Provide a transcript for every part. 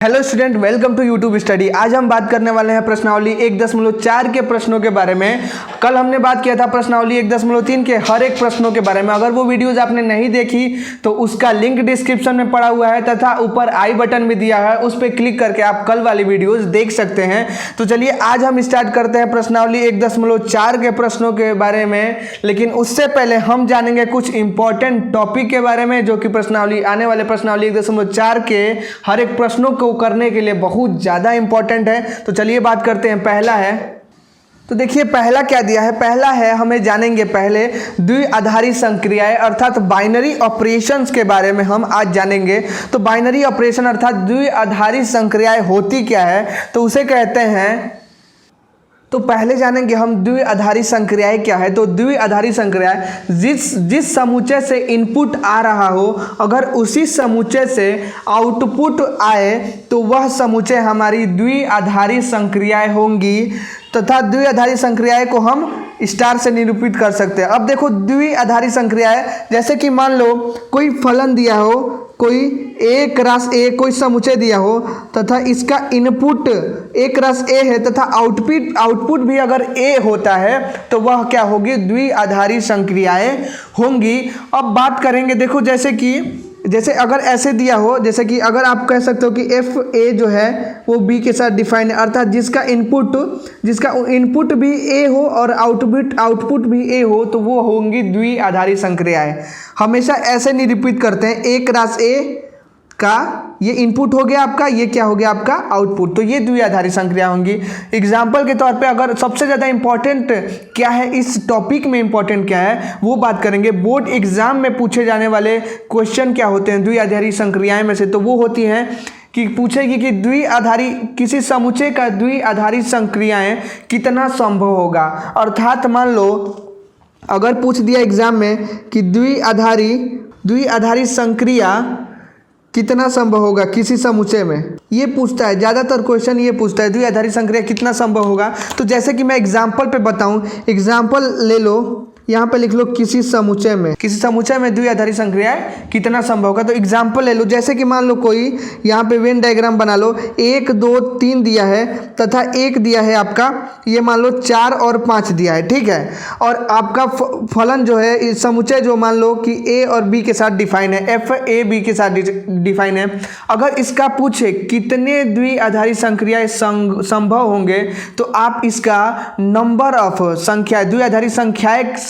Hello student, welcome to YouTube study. आज हम बात करने वाले हैं प्रश्नावली 1.4 के प्रश्नों के बारे में। कल हमने बात किया था प्रश्नावली 1.3 के हर एक प्रश्नों के बारे में। अगर वो वीडियोस आपने नहीं देखी तो उसका लिंक डिस्क्रिप्शन में पड़ा हुआ है तथा ऊपर आई बटन भी दिया है, उस पर क्लिक करके आप कल वाली वीडियोज देख सकते हैं। तो चलिए आज हम स्टार्ट करते हैं प्रश्नावली 1.4 के प्रश्नों के बारे में। लेकिन उससे पहले हम जानेंगे कुछ इंपॉर्टेंट टॉपिक के बारे में जो कि प्रश्नावली आने वाले प्रश्नावली 1.4 के हर एक प्रश्नों को करने के लिए बहुत ज्यादा इंपॉर्टेंट है। तो चलिए बात करते हैं। पहला है, तो देखिए पहला क्या दिया है। पहला है, हमें जानेंगे पहले द्विआधारी संक्रियाएं अर्थात बाइनरी ऑपरेशंस के बारे में हम आज जानेंगे। तो बाइनरी ऑपरेशन अर्थात द्विआधारी संक्रियाएं होती क्या है, तो उसे कहते हैं। तो पहले जानेंगे हम द्विआधारी संक्रियाएं क्या है। तो द्विआधारी संक्रियाएं जिस समुच्चय से इनपुट आ रहा हो, अगर उसी समुच्चय से आउटपुट आए तो वह समुच्चय हमारी द्विआधारी संक्रियाएं होंगी तथा द्विआधारी संक्रियाएं को हम स्टार से निरूपित कर सकते हैं। अब देखो द्विआधारी संक्रियाएं, जैसे कि मान लो कोई फलन दिया हो, कोई एक रस ए कोई समुच्चय दिया हो तथा इसका इनपुट एक रस ए है तथा आउटपुट भी अगर ए होता है तो वह क्या होगी, द्विआधारी संक्रियाएं होंगी। अब बात करेंगे, देखो जैसे अगर ऐसे दिया हो, जैसे कि अगर आप कह सकते हो कि एफ ए जो है वो बी के साथ डिफाइन है, अर्थात जिसका इनपुट भी ए हो और आउटपुट भी ए हो तो वो होंगी द्विआधारी संक्रियाएं। हमेशा ऐसे निरूपित करते हैं, एक रास ए का ये इनपुट हो गया आपका, ये क्या हो गया आपका आउटपुट, तो ये द्विआधारी संक्रिया होंगी। एग्जाम्पल के तौर पे अगर सबसे ज़्यादा इंपॉर्टेंट क्या है इस टॉपिक में, इंपॉर्टेंट क्या है वो बात करेंगे। बोर्ड एग्जाम में पूछे जाने वाले क्वेश्चन क्या होते हैं द्विआधारी संक्रियाएं में से, तो वो होती हैं कि पूछेगी कि द्विआधारी किसी समुच्चय का द्विआधारी संक्रियाएं कितना संभव होगा। अर्थात मान लो अगर पूछ दिया एग्जाम में कि द्विआधारी संक्रिया कितना संभव होगा किसी समुच्चय में, ये पूछता है ज़्यादातर क्वेश्चन, ये पूछता है द्विआधारी संक्रिया कितना संभव होगा। तो जैसे कि मैं एग्जाम्पल पे बताऊं, एग्जाम्पल ले लो, यहाँ पे लिख लो किसी समुच्चय में द्विआधारी संक्रियाएं कितना संभव होगा। तो एग्जाम्पल ले लो, जैसे कि मान लो कोई यहाँ पे वेन डायग्राम बना लो, 1 2 3 दिया है तथा एक दिया है आपका, ये मान लो 4 और 5 दिया है, ठीक है। और आपका फलन जो है समुच्चय जो मान लो कि ए और बी के साथ डिफाइन है, एफ ए बी के साथ डिफाइन है। अगर इसका पूछे कितने द्विआधारी संक्रियाएं संभव होंगे तो आप इसका नंबर ऑफ संख्या द्विआधारी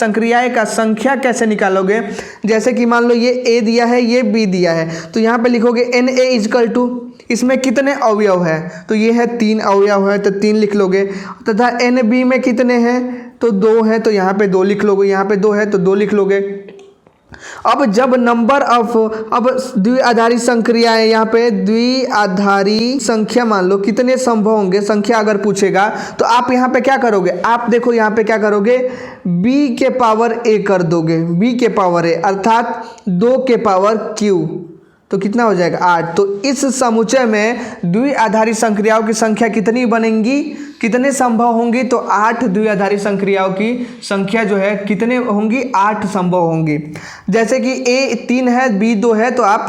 संक्रियाएं का संख्या कैसे निकालोगे। जैसे कि मान लो ये ए दिया है, ये बी दिया है, तो यहाँ पे लिखोगे एन ए इजकल टू, इसमें कितने अवयव है, तो ये है 3 अवयव है तो 3 लिख लोगे। तथा एन बी में कितने हैं, तो 2 है तो यहाँ पे 2 लिख लोगे, यहाँ पे 2 है तो 2 लिख लोगे। अब जब नंबर ऑफ, अब द्विआधारी संक्रियाएं, यहाँ पे द्विआधारी संख्या मान लो कितने संभव होंगे, संख्या अगर पूछेगा तो आप यहाँ पे क्या करोगे, आप देखो यहाँ पे क्या करोगे, b के पावर a कर दोगे, b के पावर a अर्थात 2 के पावर q, तो कितना हो जाएगा 8। तो इस समुच्चय में द्विआधारी संक्रियाओं की संख्या कितनी बनेंगी, कितने संभव होंगी, तो 8 द्विआधारी संक्रियाओं की संख्या जो है कितने होंगी, 8 संभव होंगी। जैसे कि a 3 है, b 2 है, तो आप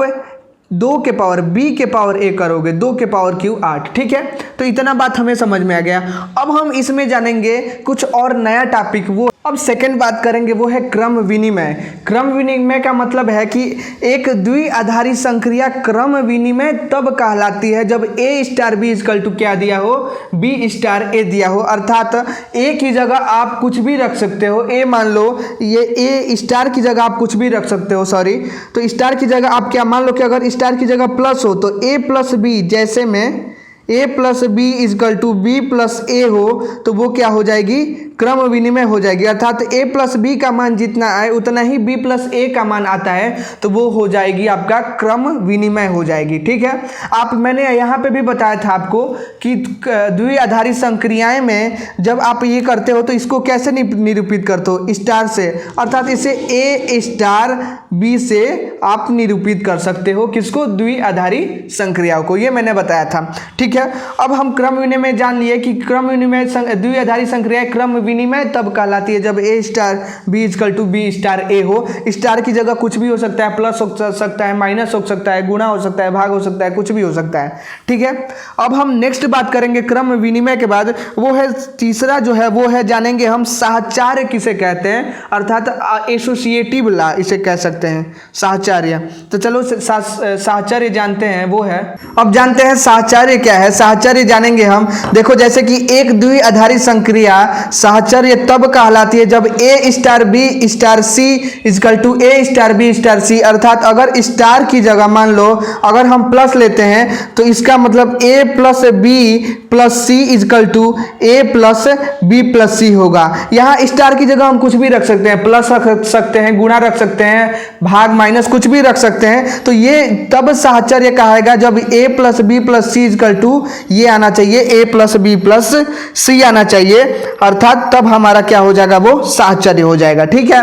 2 के पावर b के पावर a करोगे, 2 के पावर q 8, ठीक है। तो इतना बात हमें समझ में आ गया। अब हम इसमें जानेंगे कुछ और नया टॉपिक, वो अब सेकंड बात करेंगे, वो है क्रम विनिमय। क्रम विनिमय का मतलब है कि एक द्विआधारी संक्रिया क्रम विनिमय तब कहलाती है जब a star b equal to क्या दिया हो, b स्टार a दिया हो। अर्थात a की जगह आप कुछ भी रख सकते हो, a मान लो ये a स्टार की जगह आप कुछ भी रख सकते हो, सॉरी, तो स्टार की जगह आप क्या मान लो कि अगर स्टार की जगह प्लस हो तो a प्लस बी, जैसे में a plus B is equal to B plus A हो तो वो क्या हो जाएगी, क्रम विनिमय हो जाएगी। अर्थात a प्लस बी का मान जितना आए उतना ही b प्लस ए का मान आता है, तो वो हो जाएगी आपका क्रम विनिमय हो जाएगी, ठीक है। मैंने यहाँ पे भी बताया था आपको कि द्विआधारी संक्रियाएं में जब आप ये करते हो तो इसको कैसे निरूपित करते हो, स्टार से, अर्थात इसे a स्टार b से आप निरूपित कर सकते हो, किसको, द्विआधारी संक्रियाओं को, ये मैंने बताया था, ठीक है। है। अब हम क्रम विनिमय जान लिए कि क्रम विनिमय द्विआधारी संक्रिया क्रम विनिमय तब कहलाती है जब A star B equal to B star A हो। स्टार की जगह कुछ भी हो सकता है, प्लस हो सकता है, माइनस हो सकता है, गुणा हो सकता है, भाग हो सकता है, कुछ भी हो सकता है। ठीक है, अब हम नेक्स्ट बात करेंगे क्रम विनिमय के बाद, वो है तीसरा जो है वो है जानेंगे हम साहचर्य किसे कहते हैं, अर्थात एसोसिएटिव लॉ इसे कह सकते हैं, साहचर्य। तो चलो साहचर्य जानते हैं, वो है, अब जानते हैं साहचर्य क्या है। साहचर्य जानेंगे हम, देखो जैसे कि एक द्विआधारी संक्रिया साहचर्य तब कहलाती है जब A star B star C equal to A star B star C, अर्थात अगर स्टार की जगह मान लो अगर हम प्लस लेते हैं तो इसका मतलब A plus B plus C equal to A plus B plus C होगा। यहाँ स्टार की जगह हम कुछ भी रख सकते हैं, प्लस रख सकते हैं, गुणा रख सकते हैं, भाग माइनस कुछ भी रख सकते हैं। तो ये तब साहचर्य कहेगा जब A plus B plus C equal to ये आना चाहिए, A plus B plus C आना चाहिए, अर्थात तब हमारा क्या हो जाएगा, वो साहचर्य हो जाएगा। ठीक है,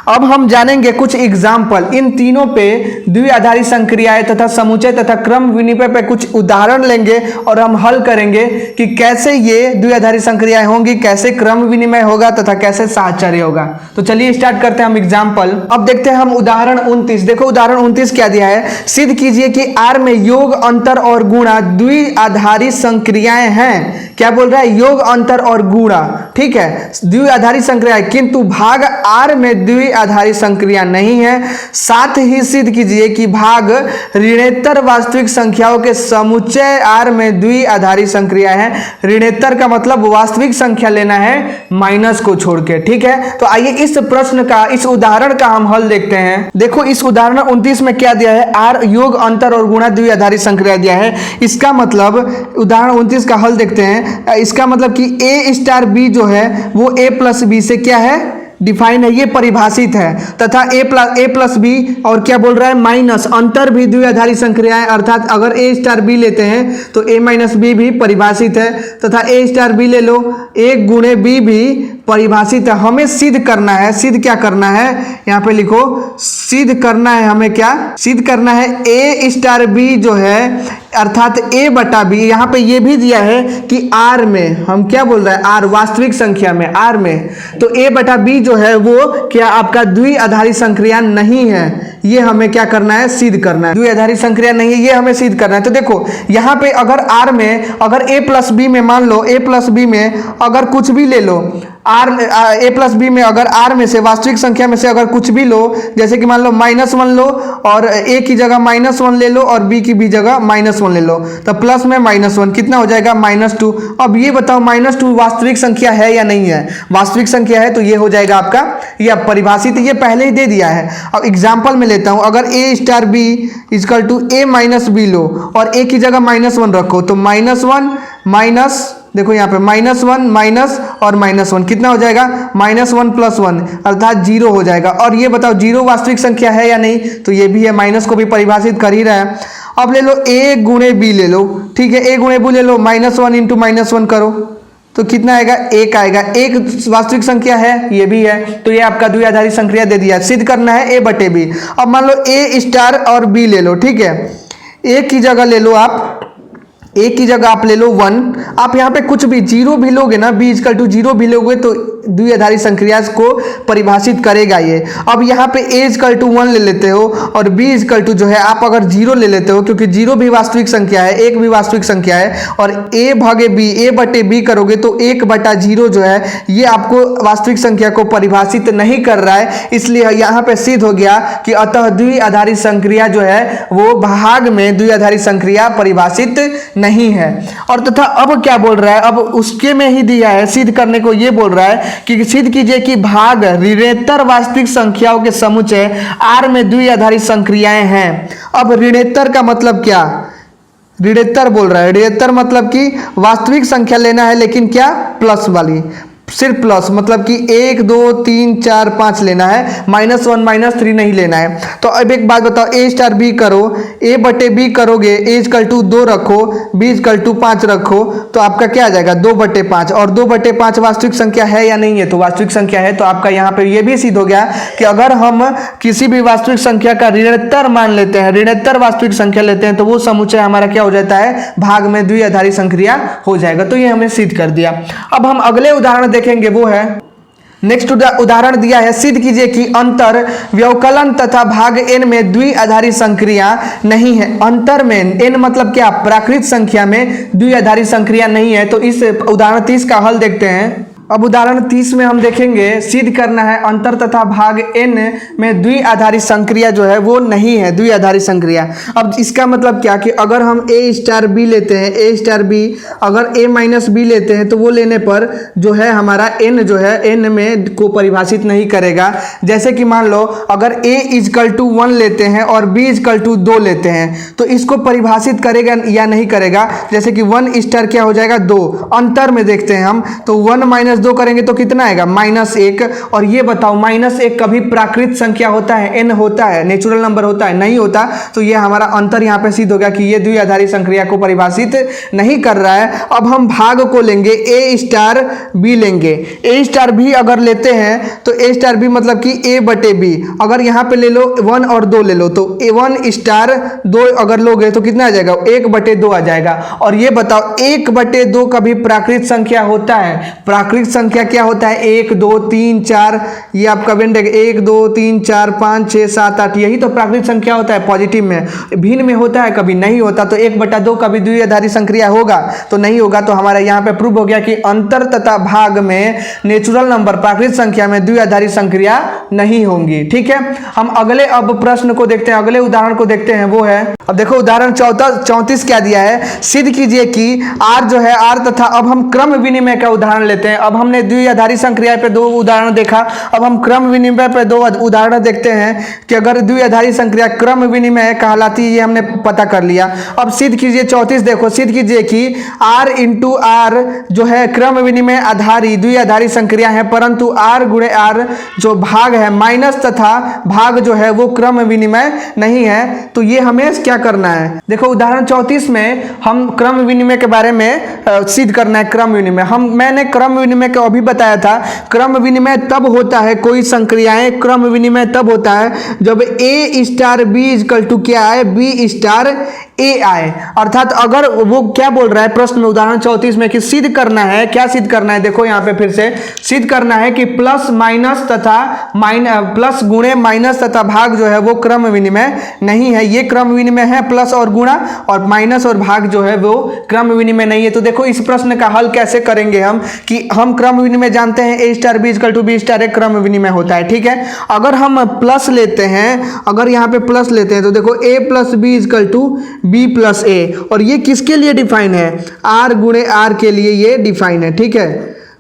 अब हम जानेंगे कुछ एग्जाम्पल इन तीनों पे द्विआधारी संक्रियाएं तथा समुच्चय तथा क्रम विनिमय पे कुछ उदाहरण लेंगे और हम हल करेंगे कि कैसे ये द्विआधारी संक्रियाएं होंगी, कैसे क्रम विनिमय होगा तथा कैसे साहचर्य होगा। तो चलिए स्टार्ट करते हैं हम एग्जाम्पल। अब देखते हैं हम उदाहरण 29। देखो उदाहरण 29 क्या दिया है, सिद्ध कीजिए कि आर में योग, अंतर और गुणा द्विआधारी संक्रियाएं हैं। क्या बोल रहा है, योग, अंतर और गुणा। ठीक है, द्विआधारी संक्रियाएं, किंतु भाग आर में द्विआधारी संक्रिया नहीं है। साथ ही सिद्ध कीजिए कि भाग ऋणेतर वास्तविक संख्याओं के समुच्चय आर में द्विआधारी संक्रिया है। ऋणेतर का मतलब वास्तविक संख्या लेना है माइनस को छोड़ के। ठीक है, तो आइए इस प्रश्न का, इस उदाहरण का हम हल देखते हैं। देखो इस उदाहरण 29 में क्या दिया है, आर योग, अंतर और गुणा द्विआधारी संक्रिया दिया है। इसका मतलब उदाहरण 29 का हल देखते हैं। इसका मतलब कि ए स्टार बी जो है वो ए प्लस बी से क्या है, डिफाइन है, ये परिभाषित है, तथा ए प्लस बी और क्या बोल रहा है, माइनस अंतर भी द्विआधारी संक्रिया है, अर्थात अगर ए स्टार बी लेते हैं तो ए माइनस बी भी परिभाषित है, तथा ए स्टार बी ले लो, ए गुणे बी भी परिभाषित है। हमें सिद्ध करना है, सिद्ध क्या करना है, यहाँ पे लिखो, सिद्ध करना है हमें, क्या सिद्ध करना है, ए स्टार बी जो है अर्थात ए बटा बी, यहाँ पे ये भी दिया है कि आर में, हम क्या बोल रहे हैं, आर वास्तविक संख्या में, आर में, तो ए बटा बी जो है वो क्या आपका द्विआधारी संक्रिया नहीं है। ये हमें क्या करना है, सिद्ध करना है, द्विआधारी संक्रिया नहीं है, ये हमें सिद्ध करना है। तो देखो यहाँ पे अगर आर में, अगर ए प्लस बी में, मान लो ए प्लस बी में अगर कुछ भी ले लो, आर ए प्लस बी में अगर आर में से वास्तविक संख्या में से अगर कुछ भी लो, जैसे कि मान लो -1 लो और ए की जगह -1 ले लो और बी की भी जगह -1 ले लो, तो प्लस में -1 कितना हो जाएगा, -2। अब ये बताओ -2 वास्तविक संख्या है या नहीं है, वास्तविक संख्या है तो ये हो जाएगा आपका, ये परिभाषित, ये पहले ही दे दिया है। अब एग्जाम्पल में लेता हूं, अगर A star B equal to A minus B लो और ए की जगह -1 रखो, तो -1 माइनस, देखो यहाँ पे -1 माइनस और -1 कितना हो जाएगा, -1 + 1 अर्थात 0 हो जाएगा। और ये बताओ 0 वास्तविक संख्या है या नहीं, तो ये भी है, माइनस को भी परिभाषित कर ही रहा है। अब ले लो a गुणे b ले लो, ठीक है, a गुणे b ले लो, -1 × -1 करो तो कितना आएगा, 1 आएगा। एक वास्तविक संख्या है, ये भी है, तो ये आपका द्विआधारी संक्रिया दे दिया। सिद्ध करना है a बटे b। अब मान लो a स्टार और b ले लो, ठीक है, a की जगह ले लो आप, ए की जगह आप ले लो 1, आप यहाँ पे कुछ भी 0 भी लोगे ना, b = 0 भी लोगे तो द्विआधारी संक्रिया को परिभाषित करेगा ये। अब यहाँ पे a = 1 ले लेते हो और b = जो है आप अगर 0 ले लेते हो, क्योंकि 0 भी वास्तविक संख्या है, 1 भी वास्तविक संख्या है, और a भागे b, a बटे b करोगे तो 1/0 जो है ये आपको वास्तविक संख्या को परिभाषित नहीं कर रहा है। इसलिए यहाँ पे सिद्ध हो गया कि अतः द्विआधारी संक्रिया जो है वो भाग में द्विआधारी संक्रिया परिभाषित नहीं है। और तथा अब क्या बोल रहा है, अब उसके में ही दिया है, सिद्ध करने को ये बोल रहा है कि सिद्ध कीजिए कि भाग ऋणेतर वास्तविक संख्याओं के समुच्चय आर में द्विआधारी संक्रियाएं हैं। अब ऋणेतर का मतलब क्या, ऋणेतर बोल रहा है, ऋणेतर मतलब कि वास्तविक संख्या लेना है लेकिन क्या, प्लस वाली सिर्फ प्लस, मतलब कि 1 2 3 4 5 लेना है, -1 -3 नहीं लेना है। तो अब एक बात बताओ, a स्टार b करो, a बटे b करोगे, a इक्वल टू 2 रखो, b इक्वल टू 5 रखो, तो आपका क्या आ जाएगा 2/5। और 2/5 वास्तविक संख्या है या नहीं है, तो वास्तविक संख्या है। तो आपका यहाँ पे ये भी सिद्ध हो गया कि अगर हम किसी भी वास्तविक संख्या का ऋणोत्तर मान लेते हैं, ऋणोत्तर वास्तविक संख्या लेते हैं, तो वो समुच्चय हमारा क्या हो जाता है, भाग में द्विआधारी संक्रिया हो जाएगा। तो ये हमने सिद्ध कर दिया। अब हम अगले उदाहरण देखेंगे, वो है नेक्स्ट उदाहरण दिया है, सिद्ध कीजिए कि अंतर व्यवकलन तथा भाग n में द्विआधारी संक्रिया नहीं है। अंतर में n मतलब क्या, प्राकृत संख्या में द्विआधारी संक्रिया नहीं है। तो इस उदाहरण 30 का हल देखते हैं। अब उदाहरण 30 में हम देखेंगे, सिद्ध करना है अंतर तथा भाग n में द्विआधारी संक्रिया जो है वो नहीं है, द्विआधारी संक्रिया। अब इसका मतलब क्या कि अगर हम a स्टार b लेते हैं, a स्टार b, अगर a माइनस b लेते हैं तो वो लेने पर जो है हमारा n जो है n में को परिभाषित नहीं करेगा। जैसे कि मान लो अगर a इजकल टू 1 लेते हैं और b इजकल टू 2 लेते हैं, तो इसको परिभाषित करेगा या नहीं करेगा। जैसे कि 1 स्टार क्या हो जाएगा 2, अंतर में देखते हैं हम, तो 1 माइनस 2 करेंगे तो कितना आएगा -1। और ये बताओ -1 कभी प्राकृत संख्या होता है, n होता है, नेचुरल नंबर होता है, नहीं होता। तो ये हमारा अंतर यहाँ पे सिद्ध हो गया कि ये द्विआधारी संक्रिया को परिभाषित नहीं कर रहा है। अब हम भाग को लेंगे, a स्टार b लेंगे। a स्टार b अगर लेते हैं तो a स्टार b मतलब कि a बटे b, अगर यहाँ पे ले लो 1 और 2 ले लो, तो 1 स्टार 2 अगर लोगे तो कितना आ जाएगा 1/2 आ जाएगा। और ये बताओ 1/2 कभी प्राकृत संख्या होता है, प्राकृत संख्या क्या होता है 1 2 3 4, ये आपका वेंड 1 2 3 4 5 6 7 8, यही तो प्राकृत संख्या होता है पॉजिटिव में। भिन्न में होता है कभी नहीं होता। तो 1/2 कभी द्विआधारी संक्रिया होगा तो नहीं होगा। तो हमारा यहाँ पे प्रूव हो गया कि अंतर तथा भाग में नेचुरल नंबर प्राकृत संख्या में द्विआधारी संक्रिया नहीं होंगी। ठीक है, हम अगले अब प्रश्न को देखते हैं, अगले उदाहरण को देखते हैं। वो है, अब देखो उदाहरण 34 क्या दिया है, सिद्ध कीजिए कि r जो है r तथा, अब हम क्रम विनिमय का उदाहरण लेते हैं। अब हमने द्विआधारी संक्रिया पे 2 उदाहरण देखा, अब हम क्रम विनिमय पे 2 उदाहरण देखते हैं कि अगर द्विआधारी संक्रिया क्रम विनिमय कहलाती है, ये हमने पता कर लिया। अब सिद्ध कीजिए 34 देखो, सिद्ध कीजिए कि r इंटू r जो है क्रम विनिमय आधारी द्विआधारी संक्रिया है, परंतु r गुणे r जो भाग है माइनस तथा भाग जो है वो क्रम विनिमय नहीं है। तो ये हमें क्या करना है, देखो उदाहरण 34 में हम क्रम विनिमय के बारे में सिद्ध करना है। क्रम विनिमय मैंने क्रम विनिमय को अभी बताया था। क्रम विनिमय तब होता है, कोई संक्रियाएं क्रम विनिमय तब होता है जब a star b equal to क्या आए, b स्टार a आए। अर्थात अगर वो क्या बोल रहा है प्रश्न में उदाहरण 34 में कि सिद्ध करना है, क्या सिद्ध करना है, देखो यहाँ पे फिर से सिद्ध करना है कि प्लस माइनस तथा प्लस गुणे माइनस तथा भाग जो है वो क्रम विनिमय नहीं है। ये क्रम विनिमय है प्लस और गुणा, और माइनस और भाग जो है वो क्रम विनिमय नहीं है। तो देखो इस प्रश्न का हल कैसे करेंगे हम, कि हम क्रम विनिमय जानते हैं a star b equal to b star एक क्रम विनिमय होता है। ठीक है, अगर हम प्लस लेते हैं, अगर यहाँ पे प्लस लेते हैं तो देखो a plus b equal to b plus a, और ये किसके लिए डिफाइन है, r गुणे r के लिए ये डिफाइन है। ठीक है,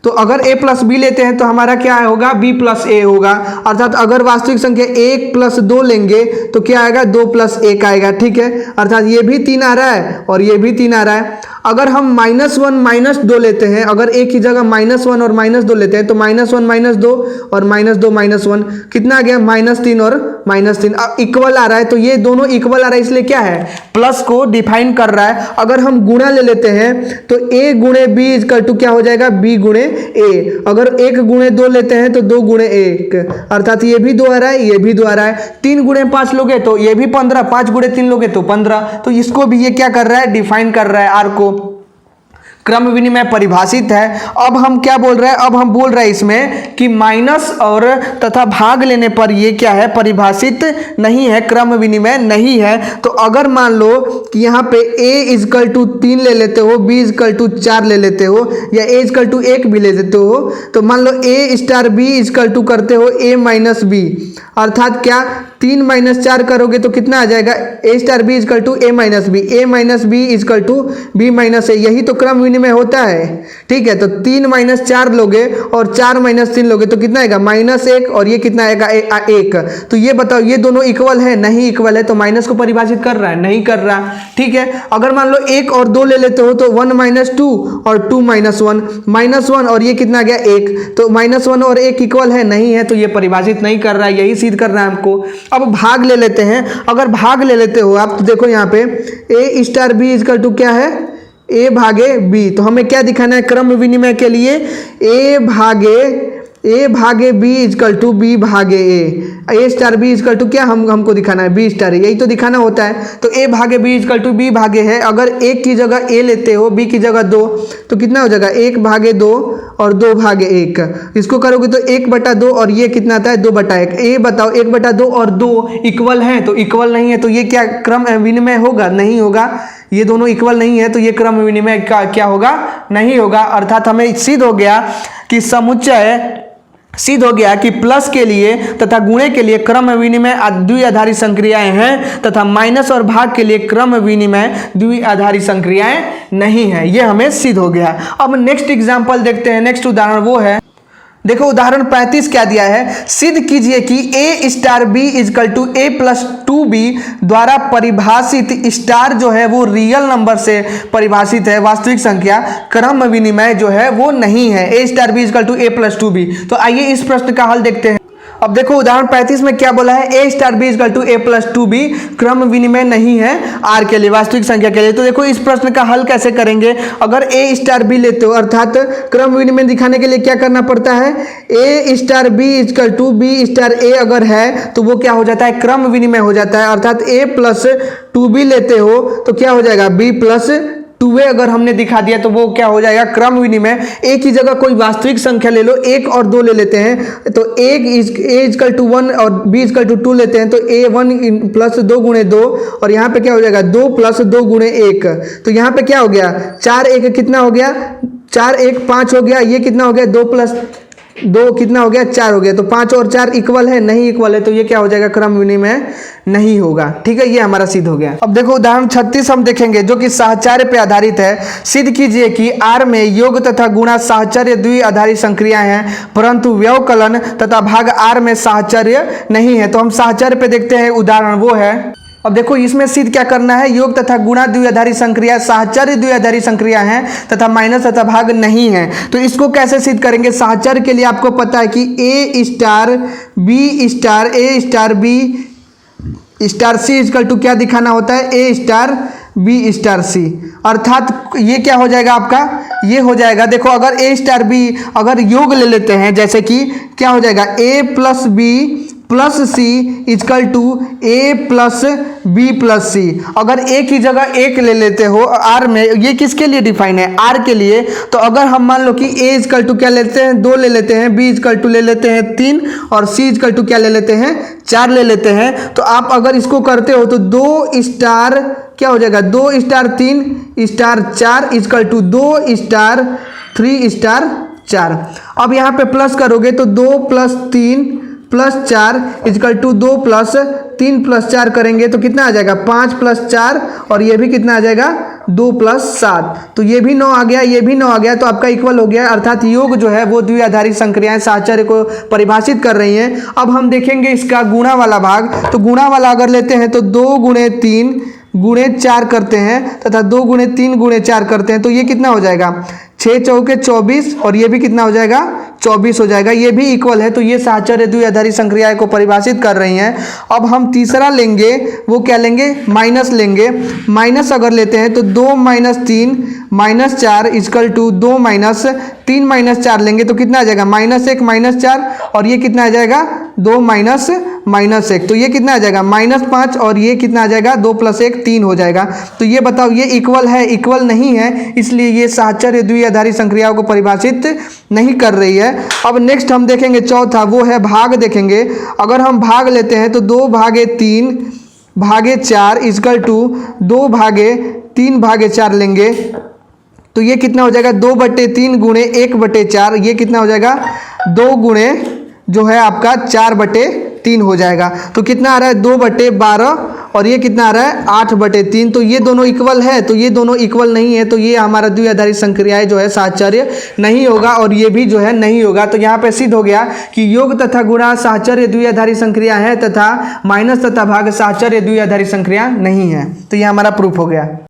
तो अगर a प्लस b लेते हैं तो हमारा क्या होगा, b प्लस a होगा। अर्थात अगर वास्तविक संख्या 1 प्लस 2 लेंगे तो क्या आएगा, 2 प्लस 1 आएगा। ठीक है, अर्थात ये भी 3 आ रहा है और ये भी 3 आ रहा है। अगर हम -1 -2 लेते हैं, अगर एक ही जगह -1 और -2 लेते हैं तो -1 -2 और -2 -1 कितना आ गया, -3 और -3 इक्वल आ रहा है। तो ये दोनों इक्वल आ रहा है, इसलिए क्या है, प्लस को डिफाइन कर रहा है। अगर हम गुणा ले लेते हैं तो a गुणे b इक्वल टू क्या हो जाएगा, b गुणे a। अगर 1 गुणे 2 लेते हैं तो 2 गुणे 1, अर्थात ये भी 2 आ रहा है, ये भी 2 आ रहा है। 3 गुणे 5 लोगे तो ये भी 15, 5 गुणे 3 लोगे तो 15। तो इसको भी ये क्या कर रहा है, डिफाइन कर रहा है, r को क्रम विनिमय परिभाषित है। अब हम क्या बोल रहे हैं, अब हम बोल रहे हैं इसमें कि माइनस और तथा भाग लेने पर ये क्या है, परिभाषित नहीं है, क्रम विनिमय नहीं है। तो अगर मान लो कि यहाँ पे a इक्वल टू 3 ले लेते हो, b इक्वल टू 4 ले लेते हो, या a इक्वल टू 1 भी ले लेते हो, तो मान लो a star b equal to करते हो a माइनस b, अर्थात क्या 3 - 4 करोगे तो कितना आ जाएगा, a star b equal to a minus b equal to b minus a। यही तो क्रम विनिमय होता है। ठीक है, तो 3 माइनस 4 लोगे और 4 माइनस 3 लोगे तो कितना आएगा -1 और ये कितना आएगा 1। तो ये बताओ ये दोनों इक्वल है? नहीं इक्वल है, तो माइनस को परिभाषित कर रहा है? नहीं कर रहा। ठीक है, अगर मान लो 1 और 2 ले लेते हो तो 1 - 2 और 2 - 1 -1 और ये कितना आ गया 1। तो -1 और 1 इक्वल है? नहीं है, तो ये परिभाषित नहीं कर रहा है, यही सिद्ध कर रहा है हमको। अब भाग ले लेते हैं। अगर भाग ले लेते हो आप तो देखो यहाँ पे a star b equal to क्या है? a भागे b। तो हमें क्या दिखाना है क्रम विनिमय के लिए? a भागे b इक्वल टू b भागे a star b equal to क्या हमको दिखाना है? b स्टार, यही तो दिखाना होता है। तो a भागे b इक्वल टू b भागे है। अगर 1 की जगह a लेते हो, b की जगह 2, तो कितना हो जाएगा 1 भागे 2 और 2 भागे 1। इसको करोगे तो 1/2 और ये कितना आता है 2/1। a बताओ 1/2 और 2 इक्वल है? तो इक्वल नहीं है, तो ये क्या क्रम विनिमय होगा? नहीं होगा। ये दोनों इक्वल नहीं है तो ये क्रम विनिमय का क्या होगा? नहीं होगा। अर्थात हमें सिद्ध हो गया कि समुच्चय सिद्ध हो गया कि प्लस के लिए तथा गुणे के लिए क्रम विनिमय द्विआधारी संक्रियाएं हैं तथा माइनस और भाग के लिए क्रम विनिमय द्विआधारी संक्रियाएं नहीं है। यह हमें सिद्ध हो गया। अब नेक्स्ट एग्जांपल देखते हैं। नेक्स्ट उदाहरण वो है, देखो उदाहरण 35 क्या दिया है? सिद्ध कीजिए कि a star b equal to a plus 2b द्वारा परिभाषित स्टार जो है वो रियल नंबर से परिभाषित है, वास्तविक संख्या, क्रम विनिमय जो है वो नहीं है। a star b equal to a plus 2b। तो आइए इस प्रश्न का हल देखते हैं। अब देखो उदाहरण 35 में क्या बोला है? a star b equal to a plus 2b क्रम विनिमय नहीं है r के लिए, वास्तविक संख्या के लिए। तो देखो इस प्रश्न का हल कैसे करेंगे? अगर a स्टार b लेते हो अर्थात क्रम विनिमय दिखाने के लिए क्या करना पड़ता है? a star b equal to b star a अगर है तो वो क्या हो जाता है? क्रम विनिमय हो जाता है। अर्थात a प्लस 2b लेते हो तो क्या हो जाएगा? b प्लस 2a अगर हमने दिखा दिया तो वो क्या हो जाएगा? क्रम विनिमय। a की जगह कोई वास्तविक संख्या ले लो, 1 और 2 ले लेते हैं तो a इक्वल टू 1 और b इक्वल टू 2 लेते हैं तो a 1 प्लस 2 गुणे 2 और यहाँ पे क्या हो जाएगा 2 प्लस 2 गुणे 1। तो यहाँ पे क्या हो गया? 4 1 कितना हो गया? 4 1 5 हो गया। ये कितना हो गया? 2 प्लस 2 कितना हो गया? 4 हो गया। तो 5 और 4 इक्वल है? नहीं इक्वल है, तो ये क्या हो जाएगा? क्रम विनिमय नहीं होगा। ठीक है, ये हमारा सिद्ध हो गया। अब देखो उदाहरण 36 हम देखेंगे जो कि साहचर्य पे आधारित है। सिद्ध कीजिए कि R में योग तथा गुणा साहचर्य द्विआधारी संक्रियाएं हैं परंतु व्यवकलन तथा भाग R में साहचर्य नहीं है। तो हम साहचर्य पे देखते हैं। उदाहरण वो है, अब देखो इसमें सिद्ध क्या करना है? योग तथा गुणा द्विआधारी संक्रिया साहचर्य द्विआधारी संक्रिया है तथा माइनस तथा भाग नहीं है। तो इसको कैसे सिद्ध करेंगे? साहचर्य के लिए आपको पता है कि a star b star a star b star c equal to क्या दिखाना होता है? a star b star c। अर्थात ये क्या हो जाएगा आपका? ये हो जाएगा, देखो अगर a स्टार b अगर योग ले लेते हैं जैसे कि क्या हो जाएगा? a plus b plus C equal to A plus B plus C. अगर ए की जगह 1 ले लेते हो आर में, ये किसके लिए डिफाइन है? आर के लिए। तो अगर हम मान लो कि ए इक्वल टू क्या लेते हैं? 2 ले लेते हैं, बी इक्वल टू ले लेते हैं 3 और सी इक्वल टू क्या ले लेते हैं? 4 ले लेते हैं। तो आप अगर इसको करते हो तो 2 स्टार क्या हो जाएगा? 2 star 3 star 4 equal to 2 star 3 star 4। अब यहाँ पे प्लस करोगे तो 2 plus 3 plus 4 equal to 2 plus 3 plus 4 करेंगे तो कितना आ जाएगा? 5 प्लस 4 और ये भी कितना आ जाएगा? 2 प्लस 7। तो ये भी 9 आ गया, ये भी 9 आ गया, तो आपका इक्वल हो गया। अर्थात योग जो है वो द्विआधारी संक्रियाएं साहचर्य को परिभाषित कर रही हैं। अब हम देखेंगे इसका गुणा वाला भाग। तो गुणा वाला अगर लेते हैं तो 2 गुणे 3 गुणे 4 करते हैं तथा 2 गुणे 3 गुणे 4 करते हैं तो ये कितना हो जाएगा? 6 चौके 24 और ये भी कितना हो जाएगा? 24 हो जाएगा। ये भी इक्वल है। तो ये साहचर्य द्विआधारी संक्रियाएं को परिभाषित कर रही हैं। अब हम तीसरा लेंगे, वो क्या लेंगे? माइनस लेंगे। माइनस अगर लेते हैं तो 2 minus 3 minus 4 equal to 2 minus 3 minus 4 लेंगे तो कितना आ जाएगा? -1 माइनस 4 और ये कितना आ जाएगा? 2 माइनस -1। तो ये कितना आ जाएगा? -5 और ये कितना आ जाएगा? 2 प्लस 1 3 हो जाएगा। तो ये बताओ ये इक्वल है? इक्वल नहीं है, इसलिए ये साहचर्य द्विआधारी संक्रियाओं को परिभाषित नहीं कर रही है। अब नेक्स्ट हम देखेंगे चौथा, वो है भाग देखेंगे। अगर हम भाग लेते हैं तो 2 भागे 3 भागे 4 इक्वल टू 2 भागे 3 भागे 4 लेंगे तो ये कितना हो जाएगा? 2/3 गुणे 1/4। ये कितना हो जाएगा? 2 गुणे जो है आपका 4/3 3 हो जाएगा। तो कितना आ रहा है 2/12 और ये कितना आ रहा है 8/3। तो ये दोनों इक्वल है, तो ये दोनों इक्वल नहीं है, तो ये हमारा द्विआधारी संक्रियाएं जो है साहचर्य नहीं होगा और ये भी जो है नहीं होगा। तो यहाँ पे सिद्ध हो गया कि योग तथा गुणा साहचर्य द्विआधारी संक्रिया है तथा माइनस तथा भाग साहचर्य द्विआधारी संक्रिया नहीं है। तो ये हमारा प्रूफ हो गया।